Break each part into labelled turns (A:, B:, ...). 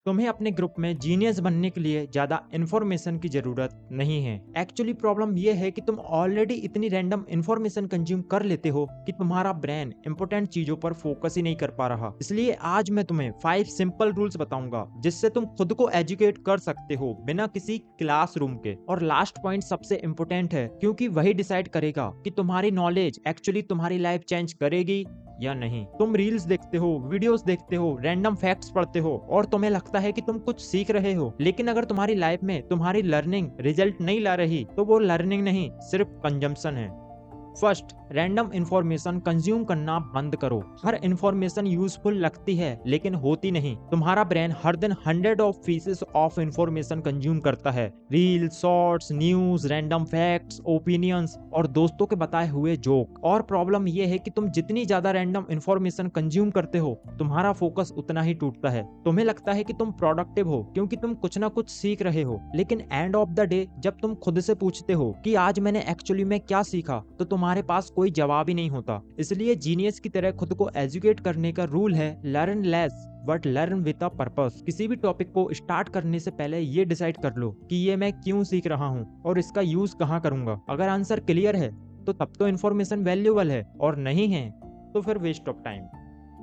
A: तुम्हें अपने ग्रुप में जीनियस बनने के लिए ज्यादा इन्फॉर्मेशन की जरूरत नहीं है। एक्चुअली प्रॉब्लम यह है कि तुम ऑलरेडी इतनी रैंडम इन्फॉर्मेशन कंज्यूम कर लेते हो कि तुम्हारा ब्रेन इंपॉर्टेंट चीजों पर फोकस ही नहीं कर पा रहा। इसलिए आज मैं तुम्हें 5 सिंपल रूल्स बताऊंगा जिससे तुम खुद को एजुकेट कर सकते हो बिना किसी क्लासरूम के। और लास्ट पॉइंट सबसे इम्पोर्टेंट है क्योंकि वही डिसाइड करेगा कि तुम्हारी नॉलेज एक्चुअली तुम्हारी लाइफ चेंज करेगी या नहीं। तुम रील्स देखते हो, वीडियोस देखते हो, रैंडम फैक्ट्स पढ़ते हो और तुम्हें लगता है कि तुम कुछ सीख रहे हो, लेकिन अगर तुम्हारी लाइफ में तुम्हारी लर्निंग रिजल्ट नहीं ला रही तो वो लर्निंग नहीं, सिर्फ कंजम्पशन है। फर्स्ट, रैंडम इंफॉर्मेशन कंज्यूम करना बंद करो। हर इंफॉर्मेशन यूजफुल लगती है लेकिन होती नहीं। तुम्हारा ब्रेन हर दिन 100 of pieces of information consume करता है। Reel, shorts, news, random facts, opinions और दोस्तों के बताए हुए जोक। और प्रॉब्लम यह है कि तुम जितनी ज्यादा रैंडम इंफॉर्मेशन कंज्यूम करते हो तुम्हारा फोकस उतना ही टूटता है। तुम्हें लगता है कि तुम प्रोडक्टिव हो क्योंकि तुम कुछ ना कुछ सीख रहे हो, लेकिन एंड ऑफ द डे जब तुम खुद से पूछते हो कि आज मैंने एक्चुअली में क्या सीखा तो तुम्हारे पास कोई जवाब ही नहीं होता। इसलिए जीनियस की तरह खुद को एजुकेट करने का रूल है learn less but learn with a purpose. किसी भी टॉपिक को स्टार्ट करने से पहले ये डिसाइड कर लो कि ये मैं क्यों सीख रहा हूँ और इसका यूज कहाँ करूंगा। अगर आंसर क्लियर है तो तब तो इन्फॉर्मेशन वैल्यूएबल है, और नहीं है तो फिर वेस्ट ऑफ टाइम।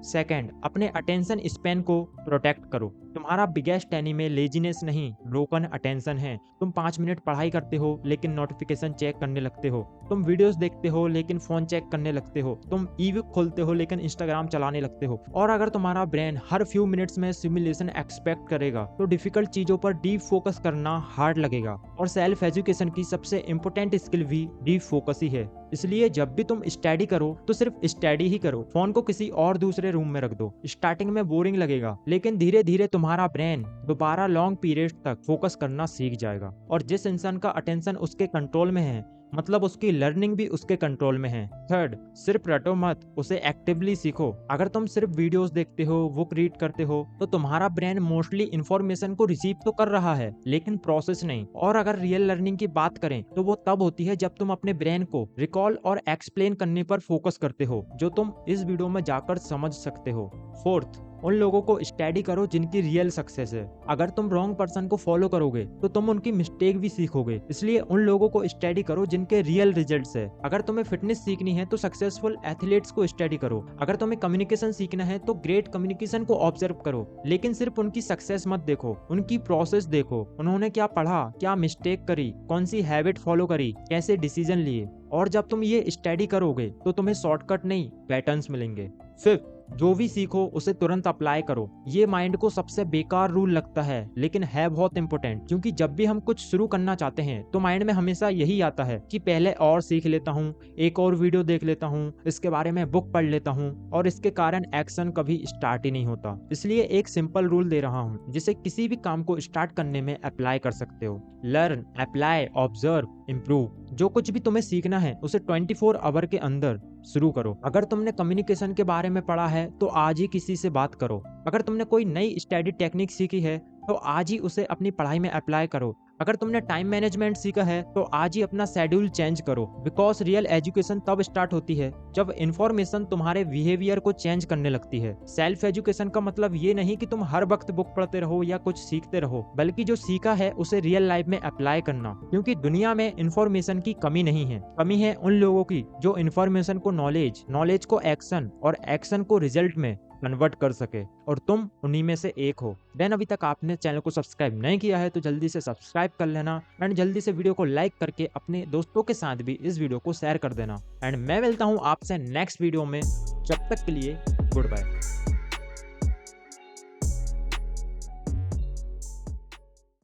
A: सेकेंड, अपने अटेंशन स्पैन को प्रोटेक्ट करो। तुम्हारा बिगेस्ट एनिमी लेजीनेस नहीं, ब्रोकन अटेंशन है। तुम 5 मिनट पढ़ाई करते हो लेकिन नोटिफिकेशन चेक करने लगते हो। तुम वीडियोस देखते हो लेकिन फोन चेक करने लगते हो। तुम ईबुक खोलते हो लेकिन इंस्टाग्राम चलाने लगते हो। और अगर तुम्हारा ब्रेन हर फ्यू मिनट्स में सिमुलेशन एक्सपेक्ट करेगा तो डिफिकल्ट चीजों पर डीप फोकस करना हार्ड लगेगा। और सेल्फ एजुकेशन की सबसे इंपॉर्टेंट स्किल भी डीप फोकस ही है। इसलिए जब भी तुम स्टडी करो तो सिर्फ स्टडी ही करो, फोन को किसी और दूसरे रूम में रख दो। स्टार्टिंग में बोरिंग लगेगा लेकिन धीरे धीरे तुम्हारा ब्रेन दोबारा लॉन्ग पीरियड तक फोकस करना सीख जाएगा। और जिस इंसान का अटेंशन उसके कंट्रोल में है मतलब उसकी लर्निंग भी उसके कंट्रोल में है। थर्ड, सिर्फ रटो मत, उसे एक्टिवली सीखो। अगर तुम सिर्फ वीडियोस देखते हो, बुक रीड करते हो तो तुम्हारा ब्रेन मोस्टली इंफॉर्मेशन को रिसीव तो कर रहा है लेकिन प्रोसेस नहीं। और अगर रियल लर्निंग की बात करें तो वो तब होती है जब तुम अपने ब्रेन को रिकॉल और एक्सप्लेन करने पर फोकस करते हो, जो तुम इस वीडियो में जाकर समझ सकते हो। फोर्थ, उन लोगों को स्टडी करो जिनकी रियल सक्सेस है। अगर तुम रॉन्ग पर्सन को फॉलो करोगे तो तुम उनकी मिस्टेक भी सीखोगे, इसलिए उन लोगों को स्टडी करो जिनके रियल रिजल्ट्स है। अगर तुम्हें फिटनेस सीखनी है तो सक्सेसफुल एथलीट्स को स्टडी करो। अगर तुम्हें कम्युनिकेशन सीखना है तो ग्रेट कम्युनिकेशन को ऑब्जर्व करो, लेकिन सिर्फ उनकी सक्सेस मत देखो, उनकी प्रोसेस देखो। उन्होंने क्या पढ़ा, क्या मिस्टेक करी, कौन सी हैबिट फॉलो करी, कैसे डिसीजन लिए। और जब तुम ये स्टडी करोगे तो तुम्हें शॉर्टकट नहीं, पैटर्न्स मिलेंगे। फिफ्थ, जो भी सीखो उसे तुरंत अप्लाई करो। ये माइंड को सबसे बेकार रूल लगता है लेकिन है बहुत इंपॉर्टेंट, क्योंकि जब भी हम कुछ शुरू करना चाहते हैं तो माइंड में हमेशा यही आता है कि पहले और सीख लेता हूँ, एक और वीडियो देख लेता हूँ, इसके बारे में बुक पढ़ लेता हूँ, और इसके कारण एक्शन कभी स्टार्ट ही नहीं होता। इसलिए एक सिंपल रूल दे रहा हूँ जिसे किसी भी काम को स्टार्ट करने में अप्लाई कर सकते हो। Learn, apply, observe, improve. जो कुछ भी तुम्हें सीखना है उसे 24 आवर के अंदर शुरू करो। अगर तुमने कम्युनिकेशन के बारे में पढ़ा है तो आज ही किसी से बात करो। अगर तुमने कोई नई स्टडी टेक्निक सीखी है तो आज ही उसे अपनी पढ़ाई में अप्लाई करो। अगर तुमने टाइम मैनेजमेंट सीखा है तो आज ही अपना शेड्यूल चेंज करो। बिकॉज रियल एजुकेशन तब स्टार्ट होती है जब इंफॉर्मेशन तुम्हारे बिहेवियर को चेंज करने लगती है। सेल्फ एजुकेशन का मतलब ये नहीं कि तुम हर वक्त बुक पढ़ते रहो या कुछ सीखते रहो, बल्कि जो सीखा है उसे रियल लाइफ में अप्लाई करना। क्योंकि दुनिया में इंफॉर्मेशन की कमी नहीं है, कमी है उन लोगों की जो इंफॉर्मेशन को नॉलेज, नॉलेज को एक्शन और एक्शन को रिजल्ट में कन्वर्ट कर सके, और तुम उन्हीं में से एक हो। देन अभी तक आपने चैनल को सब्सक्राइब नहीं किया है तो जल्दी से सब्सक्राइब कर लेना, एंड जल्दी से वीडियो को लाइक करके अपने दोस्तों के साथ भी इस वीडियो को शेयर कर देना। एंड मैं मिलता हूँ आपसे नेक्स्ट वीडियो में, जब तक के लिए गुड बाय।